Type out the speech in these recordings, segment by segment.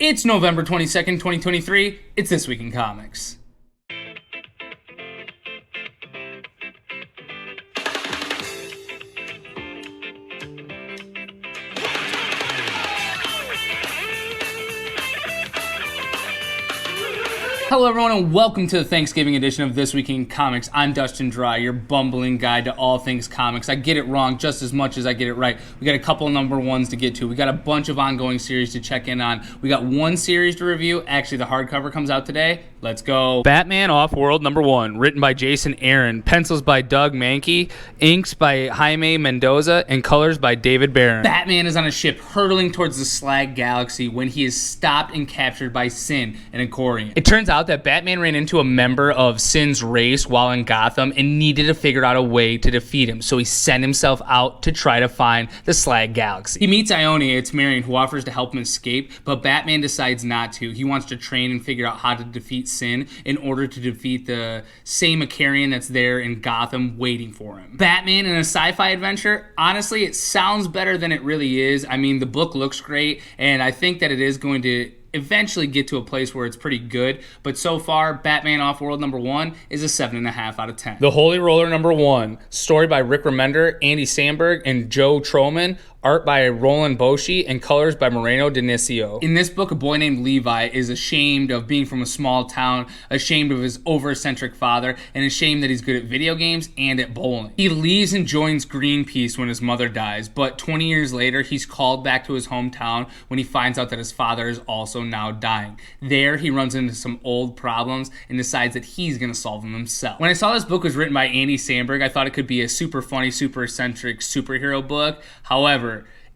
It's November 22nd, 2023. It's This Week in Comics. Hello everyone and welcome to the Thanksgiving edition of This Week in Comics. I'm Dustin Dry, your bumbling guide to all things comics. I get it wrong just as much as I get it right. We got a couple of number ones to get to. We got a bunch of ongoing series to check in on. We got one series to review. Actually, the hardcover comes out today. Let's go. Batman Off-World number 1, written by Jason Aaron, pencils by Doug Mahnke, inks by Jaime Mendoza, and colors by David Baron. Batman is on a ship hurtling towards the Slag Galaxy when he is stopped and captured by Sin, an Icorian. It turns out that Batman ran into a member of Sin's race while in Gotham and needed to figure out a way to defeat him, so he sent himself out to try to find the Slag Galaxy. He meets Ionia, it's Marion, who offers to help him escape, but Batman decides not to. He wants to train and figure out how to defeat Sin in order to defeat the same Icarian that's there in Gotham waiting for him. Batman in a sci-fi adventure, honestly, it sounds better than it really is. I mean, the book looks great, and I think that it is going to eventually get to a place where it's pretty good, but so far, Batman Off-World number 1 is a 7.5 out of 10. The Holy Roller number 1, story by Rick Remender, Andy Samberg, and Joe Trollman, art by Roland Boschi, and colors by Moreno Dinicio. In this book, a boy named Levi is ashamed of being from a small town, ashamed of his over-eccentric father, and ashamed that he's good at video games and at bowling. He leaves and joins Greenpeace when his mother dies, but 20 years later, he's called back to his hometown when he finds out that his father is also now dying. There, he runs into some old problems and decides that he's going to solve them himself. When I saw this book was written by Andy Samberg, I thought it could be a super funny, super eccentric superhero book. However,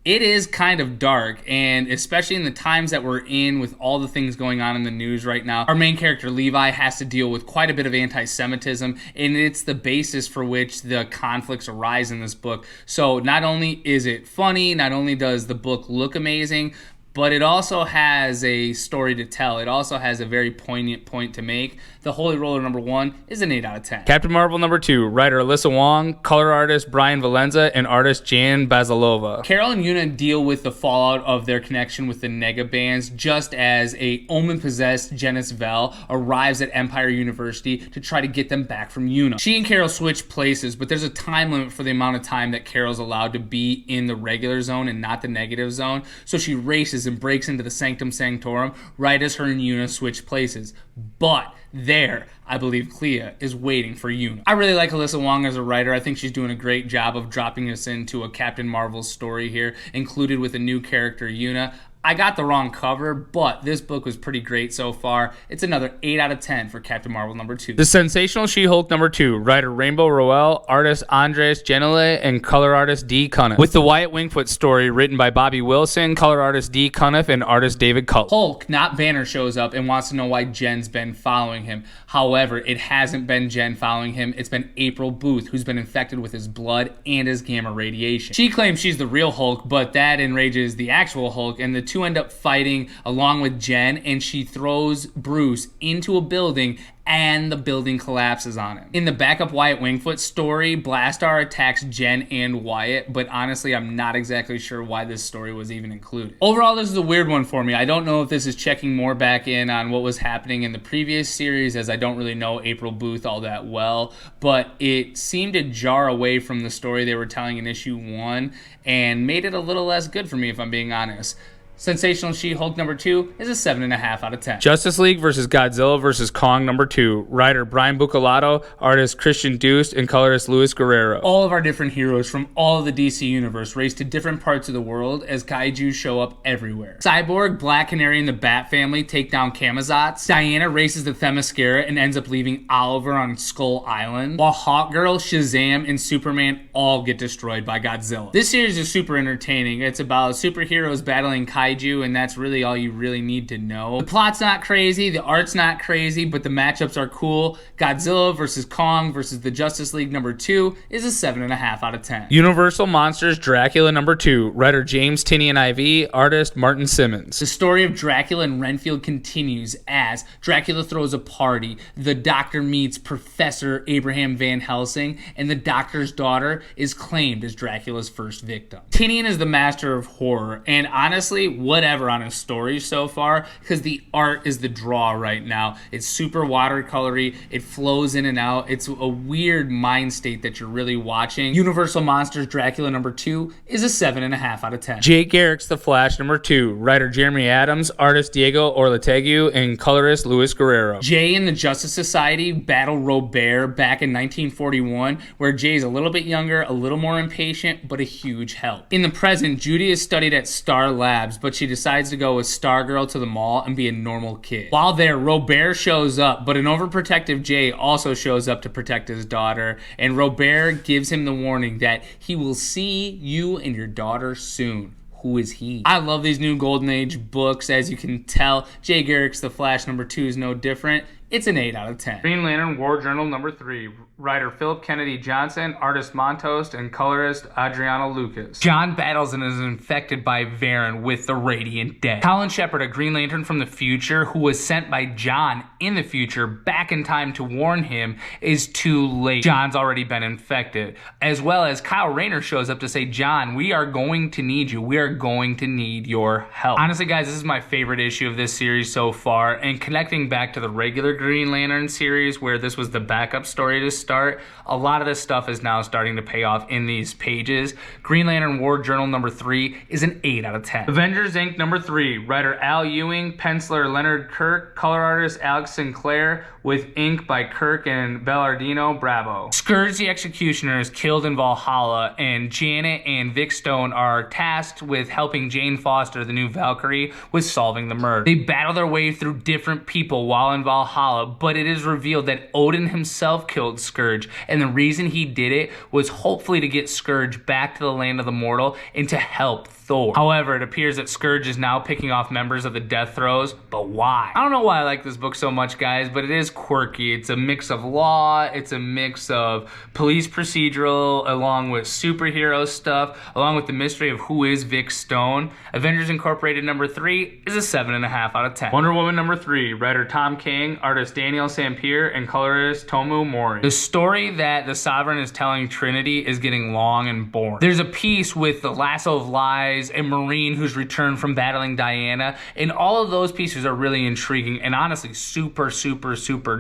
it is kind of dark, and especially in the times that we're in with all the things going on in the news right now, our main character Levi has to deal with quite a bit of anti-Semitism, and it's the basis for which the conflicts arise in this book. So not only is it funny, not only does the book look amazing, but it also has a story to tell. It also has a very poignant point to make. The Holy Roller number 1 is an 8 out of 10. Captain Marvel number 2, writer Alyssa Wong, color artist Brian Valenza, and artist Jan Bazalova. Carol and Una deal with the fallout of their connection with the Negabands just as a Omen-possessed Janice Vell arrives at Empire University to try to get them back from Una. She and Carol switch places, but there's a time limit for the amount of time that Carol's allowed to be in the regular zone and not the negative zone, so she races and breaks into the Sanctum Sanctorum right as her and Una switch places. But there, I believe Clea is waiting for Una. I really like Alyssa Wong as a writer. I think she's doing a great job of dropping us into a Captain Marvel story here, included with a new character, Una. I got the wrong cover, but this book was pretty great so far. It's another 8 out of 10 for Captain Marvel number 2. The Sensational She-Hulk number 2, writer Rainbow Rowell, artist Andres Genele, and color artist Dee Cunniffe. With the Wyatt Wingfoot story written by Bobby Wilson, color artist Dee Cunniffe, and artist David Culp. Hulk, not Banner, shows up and wants to know why Jen's been following him. However, it hasn't been Jen following him. It's been April Booth, who's been infected with his blood and his gamma radiation. She claims she's the real Hulk, but that enrages the actual Hulk, and the two end up fighting along with Jen, and she throws Bruce into a building and the building collapses on him. In the backup Wyatt Wingfoot story, Blastar attacks Jen and Wyatt, but honestly, I'm not exactly sure why this story was even included. Overall, this is a weird one for me. I don't know if this is checking more back in on what was happening in the previous series, as I don't really know April Booth all that well, but it seemed to jar away from the story they were telling in issue 1 and made it a little less good for me, if I'm being honest. Sensational She-Hulk number 2 is a 7.5 out of 10. Justice League vs. Godzilla vs. Kong number 2. Writer Brian Buccellato, artist Christian Dust, and colorist Luis Guerrero. All of our different heroes from all of the DC universe race to different parts of the world as kaiju show up everywhere. Cyborg, Black Canary, and the Bat family take down Camazotz. Diana races the Themyscira and ends up leaving Oliver on Skull Island, while Hawkgirl, Shazam, and Superman all get destroyed by Godzilla. This series is super entertaining. It's about superheroes battling kaiju, and that's really all you really need to know. The plot's not crazy, the art's not crazy, but the matchups are cool. Godzilla vs. Kong vs. the Justice League number 2 is a 7.5 out of 10. Universal Monsters Dracula number 2, writer James Tynion IV, artist Martin Simmons. The story of Dracula and Renfield continues as Dracula throws a party, the Doctor meets Professor Abraham Van Helsing, and the Doctor's daughter is claimed as Dracula's first victim. Tynion is the master of horror, and honestly, whatever on his stories so far, because the art is the draw right now. It's super watercolory. It flows in and out. It's a weird mind state that you're really watching. Universal Monsters Dracula #2 is a 7.5 out of 10. Jay Garrick's The Flash #2. Writer Jeremy Adams, artist Diego Orletegui, and colorist Luis Guerrero. Jay and the Justice Society battle Robert back in 1941, where Jay's a little bit younger, a little more impatient, but a huge help. In the present, Judy is studied at Star Labs, but she decides to go with Stargirl to the mall and be a normal kid. While there, Robert shows up, but an overprotective Jay also shows up to protect his daughter, and Robert gives him the warning that he will see you and your daughter soon. Who is he? I love these new Golden Age books. As you can tell, Jay Garrick's The Flash #2 is no different. It's an 8 out of 10. Green Lantern War Journal #3. Writer Philip Kennedy Johnson, artist Montost, and colorist Adriano Lucas. John battles and is infected by Varen with the Radiant Dead. Colin Shepard, a Green Lantern from the future who was sent by John in the future back in time to warn him, is too late. John's already been infected. As well as Kyle Rayner shows up to say, John, we are going to need you. We are going to need your help. Honestly, guys, this is my favorite issue of this series so far, and connecting back to the regular Green Lantern series where this was the backup story to start, a lot of this stuff is now starting to pay off in these pages. Green Lantern War Journal #3 is an 8 out of 10. Avengers Inc. #3. Writer Al Ewing, penciler Leonard Kirk, color artist Alex Sinclair, with ink by Kirk and Bellardino Bravo. Scourge the Executioner is killed in Valhalla, and Janet and Vic Stone are tasked with helping Jane Foster, the new Valkyrie, with solving the murder. They battle their way through different people while in Valhalla, but it is revealed that Odin himself killed Scourge, and the reason he did it was hopefully to get Scourge back to the land of the mortal and to help Thor. However, it appears that Scourge is now picking off members of the Death Throes, but why? I don't know why I like this book so much, guys, but it is quirky. It's a mix of law, it's a mix of police procedural, along with superhero stuff, along with the mystery of who is Vic Stone. Avengers Incorporated #3 is a 7.5 out of 10. Wonder Woman #3, writer Tom King, artist Daniel Sampere, and colorist Tomu Mori. The story that the Sovereign is telling Trinity is getting long and boring. There's a piece with the Lasso of Lies, and Marine who's returned from battling Diana, and all of those pieces are really intriguing and honestly super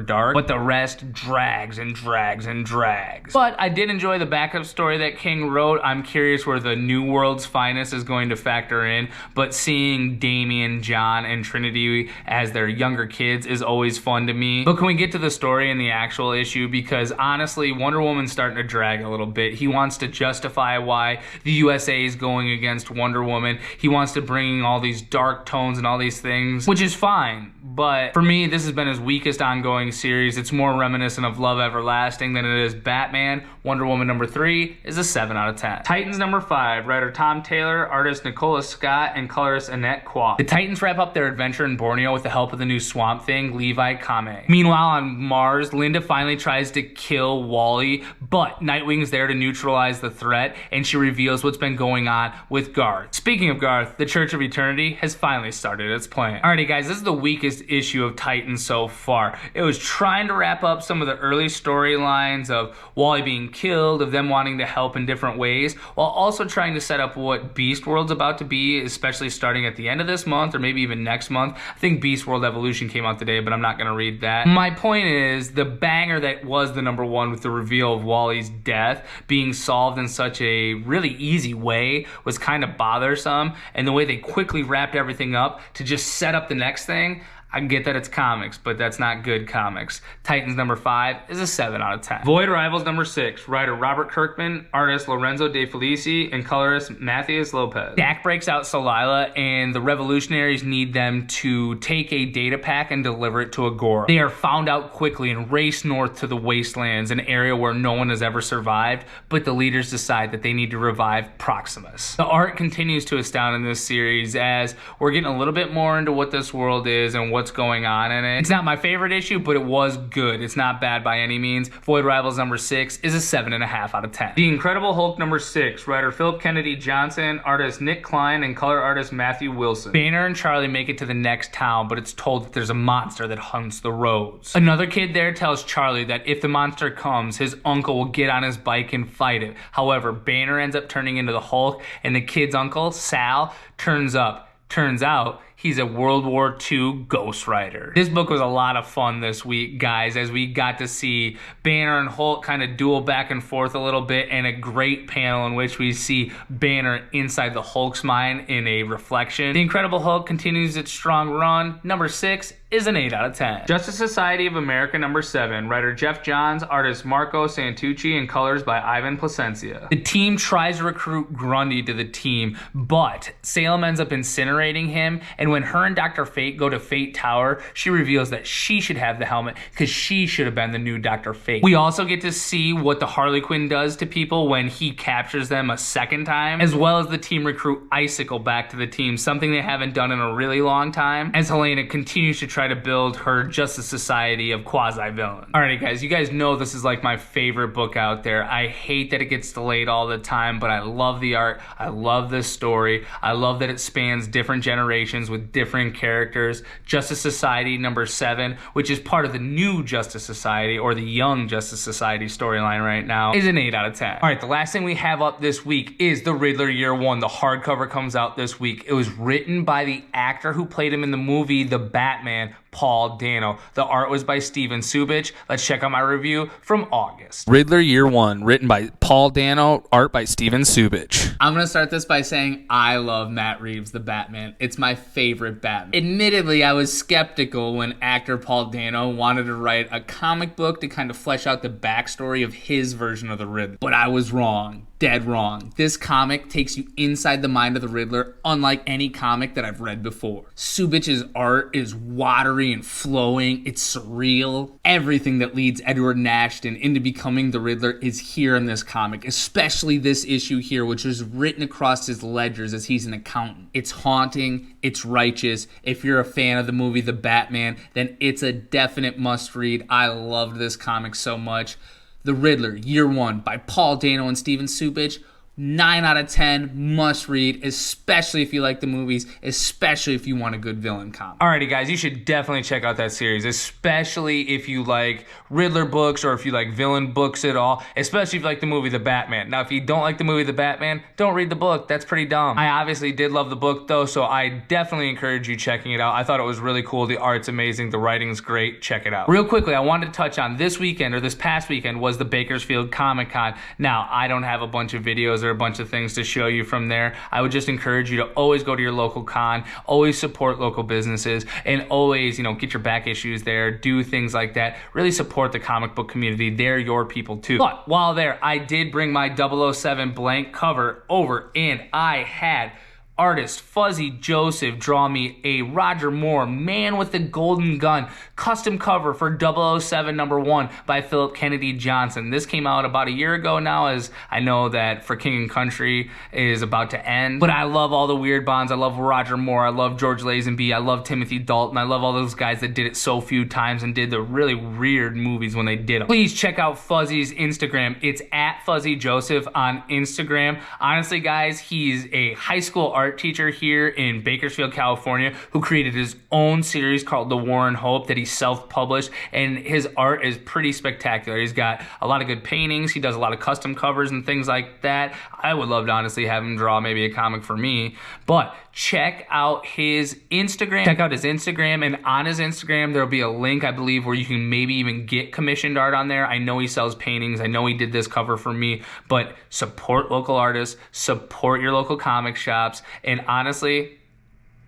dark, but the rest drags and drags and drags. But I did enjoy the backup story that King wrote. I'm curious where the New World's Finest is going to factor in, but seeing Damian, John, and Trinity as their younger kids is always fun to me. But can we get to the story and the actual issue? Because honestly, Wonder Woman's starting to drag a little bit. He wants to justify why the USA is going against Wonder Woman. He wants to bring all these dark tones and all these things, which is fine. But for me, this has been his weakest ongoing series. It's more reminiscent of Love Everlasting than it is Batman. Wonder Woman #3 is a 7 out of 10. Titans #5, writer Tom Taylor, artist Nicola Scott, and colorist Annette Kwok. The Titans wrap up their adventure in Borneo with the help of the new Swamp Thing, Levi Kame. Meanwhile, on Mars, Linda finally tries to kill Wally, but Nightwing's there to neutralize the threat, and she reveals what's been going on with Garth. Speaking of Garth, the Church of Eternity has finally started its plan. Alrighty guys, this is the weakest issue of Titans so far. It was trying to wrap up some of the early storylines of Wally being killed, of them wanting to help in different ways, while also trying to set up what Beast World's about to be, especially starting at the end of this month or maybe even next month. I think Beast World Evolution came out today, but I'm not going to read that. My point is, the banger that was the #1 with the reveal of Wally's death being solved in such a really easy way was kind of bothersome, and the way they quickly wrapped everything up to just set up the next thing, I get that it's comics, but that's not good comics. Titans #5 is a 7 out of 10. Void Rivals #6, writer Robert Kirkman, artist Lorenzo De Felici, and colorist Matthias Lopez. Dak breaks out Solila, and the revolutionaries need them to take a data pack and deliver it to Agora. They are found out quickly and race north to the Wastelands, an area where no one has ever survived, but the leaders decide that they need to revive Proximus. The art continues to astound in this series as we're getting a little bit more into what this world is and what's going on in it. It's not my favorite issue, but it was good. It's not bad by any means. Void Rivals #6 is a 7.5 out of 10. The Incredible Hulk #6, writer Philip Kennedy Johnson, artist Nick Klein, and color artist Matthew Wilson. Banner and Charlie make it to the next town, but it's told that there's a monster that hunts the roads. Another kid there tells Charlie that if the monster comes, his uncle will get on his bike and fight it. However, Banner ends up turning into the Hulk, and the kid's uncle, Sal, turns up Turns out he's a World War II ghostwriter. This book was a lot of fun this week, guys, as we got to see Banner and Hulk kind of duel back and forth a little bit, and a great panel in which we see Banner inside the Hulk's mind in a reflection. The Incredible Hulk continues its strong run. Number 6 is an 8 out of 10. Justice Society of America number 7, writer Jeff Johns, artist Marco Santucci, and colors by Ivan Placencia. The team tries to recruit Grundy to the team, but Salem ends up incinerating him, and when her and Dr. Fate go to Fate Tower, she reveals that she should have the helmet because she should have been the new Dr. Fate. We also get to see what the Harley Quinn does to people when he captures them a second time, as well as the team recruit Icicle back to the team, something they haven't done in a really long time, as Helena continues to try to build her Justice Society of quasi-villains. Alrighty guys, you guys know this is like my favorite book out there. I hate that it gets delayed all the time, but I love the art, I love this story, I love that it spans different generations with different characters. Justice Society number 7, which is part of the new Justice Society, or the Young Justice Society storyline right now, is an 8 out of 10. Alright, the last thing we have up this week is The Riddler Year 1. The hardcover comes out this week. It was written by the actor who played him in the movie The Batman, Paul Dano. The art was by Steven Subich. Let's check out my review from August. Riddler Year 1, written by Paul Dano, art by Steven Subich. I'm going to start this by saying I love Matt Reeves, the Batman. It's my favorite Batman. Admittedly, I was skeptical when actor Paul Dano wanted to write a comic book to kind of flesh out the backstory of his version of the Riddler. But I was wrong. Dead wrong. This comic takes you inside the mind of the Riddler, unlike any comic that I've read before. Subich's art is watery and flowing. It's surreal. Everything that leads Edward Nashton into becoming the Riddler is here in this comic, especially this issue here, which is written across his ledgers as he's an accountant. It's haunting. It's righteous. If you're a fan of the movie The Batman, then it's a definite must read. I loved this comic so much. The Riddler, Year 1 by Paul Dano and Steven Subich. 9 out of 10, must read, especially if you like the movies, especially if you want a good villain comic. Alrighty guys, you should definitely check out that series, especially if you like Riddler books or if you like villain books at all, especially if you like the movie The Batman. Now if you don't like the movie The Batman, don't read the book, that's pretty dumb. I obviously did love the book though, so I definitely encourage you checking it out. I thought it was really cool, the art's amazing, the writing's great, check it out. Real quickly, I wanted to touch on this weekend, or this past weekend, was the Bakersfield Comic Con. Now, I don't have a bunch of videos or a bunch of things to show you from there. I would just encourage you to always go to your local con, always support local businesses, and always, get your back issues there, do things like that. Really support the comic book community. They're your people too. But while there, I did bring my 007 blank cover over, and I had artist Fuzzy Joseph draw me a Roger Moore Man with the Golden Gun custom cover for 007 number 1 by Philip Kennedy Johnson. This came out about a year ago now, as I know that For King and Country is about to end. But I love all the weird bonds. I love Roger Moore. I love George Lazenby. I love Timothy Dalton. I love all those guys that did it so few times and did the really weird movies when they did them. Please check out Fuzzy's Instagram. It's at Fuzzy Joseph on Instagram. Honestly, guys, he's a high school art teacher here in Bakersfield, California, who created his own series called The War and Hope that he self-published, and his art is pretty spectacular. He's got a lot of good paintings. He does a lot of custom covers and things like that. I would love to honestly have him draw maybe a comic for me, but check out his Instagram. Check out his Instagram, and on his Instagram there'll be a link, I believe, where you can maybe even get commissioned art on there. I know he sells paintings. I know he did this cover for me, but support local artists, support your local comic shops, and honestly,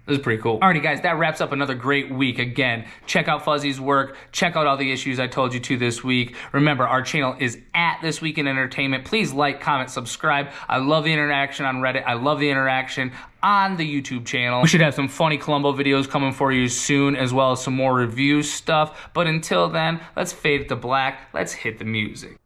this is pretty cool. Alrighty guys, that wraps up another great week. Again, check out Fuzzy's work. Check out all the issues I told you to this week. Remember, our channel is at This Week in Entertainment. Please like, comment, subscribe. I love the interaction on Reddit. I love the interaction on the YouTube channel. We should have some funny Columbo videos coming for you soon, as well as some more review stuff. But until then, let's fade to black. Let's hit the music.